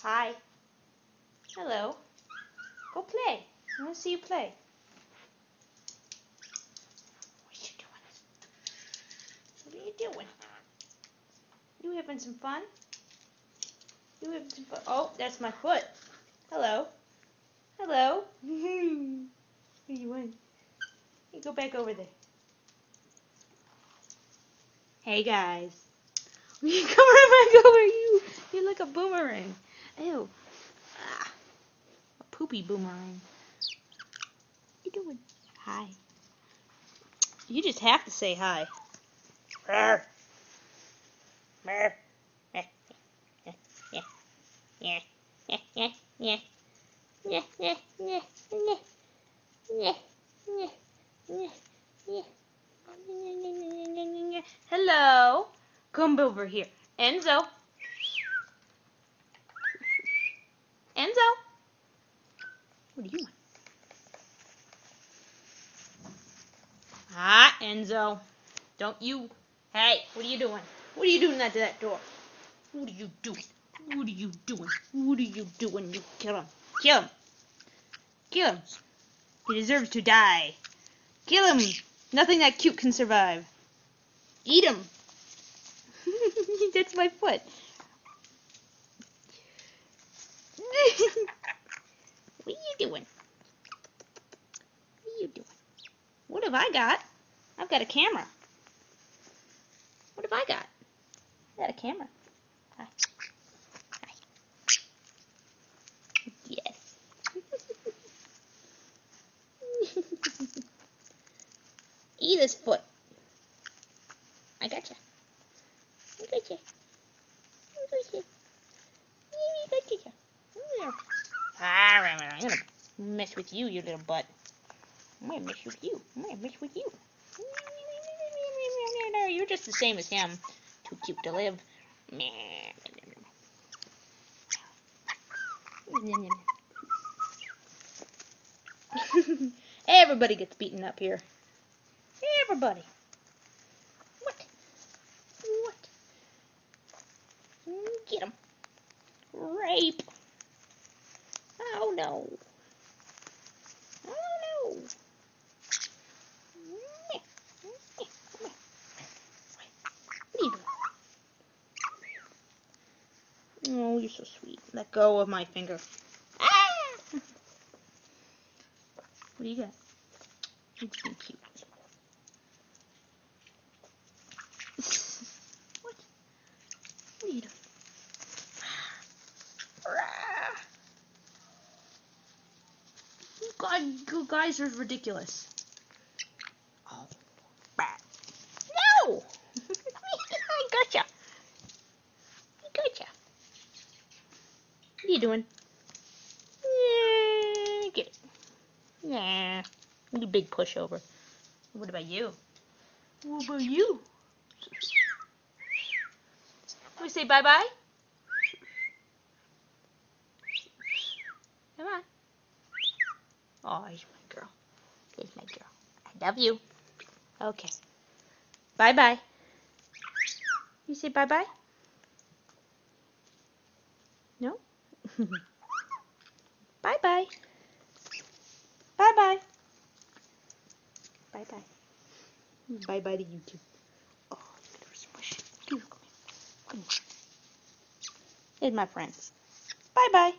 Hi. Hello. Go play. I want to see you play. What are you doing? You having some fun? You having some fun? Oh, that's my foot. Hello. Hello. Where you went? You go back over there. Hey guys. You come right back over. You look a boomerang. Ew. Ah, a poopy boomerang. What you doing? Hi. You just have to say hi. Rawr. Rawr. Yeah. Yeah. Yeah. Yeah. Yeah. Yeah. Yeah. Yeah. Yeah. Yeah. Yeah. Yeah. Hello. Come over here. Enzo. Enzo. What do you want? Ah, Enzo. Don't you. Hey, what are you doing? What are you doing at that door? What are you doing? What are you doing? What are you doing? You kill him. Kill him. Kill him. He deserves to die. Kill him. Nothing that cute can survive. Eat him. That's my foot. What are you doing? What are you doing? What have I got? I've got a camera. What have I got? I got a camera. Hi. Hi. Yes. Eat his foot. I gotcha. I gotcha. I gotcha. I gotcha. I'm gonna mess with you, you little butt. I'm gonna mess with you. I'm gonna mess with you. You're just the same as him. Too cute to live. Everybody gets beaten up here. Everybody. What? What? Get him. Rape. Oh no. Oh no. What are you doing? Oh, you're so sweet. Let go of my finger. Ah! What do you got? You're being cute. What? What are you doing? God, you guys are ridiculous. Oh, no! I gotcha. I gotcha. What are you doing? Yeah, get it. Nah. You big pushover. What about you? What about you? Can we say bye-bye? Come on. Oh, he's my girl. He's my girl. I love you. Okay. Bye-bye. You say bye-bye? No? Bye-bye. Bye-bye. Bye-bye. Bye-bye to you too. Oh, smush. Come here. Come here. Here's my friends. Bye-bye.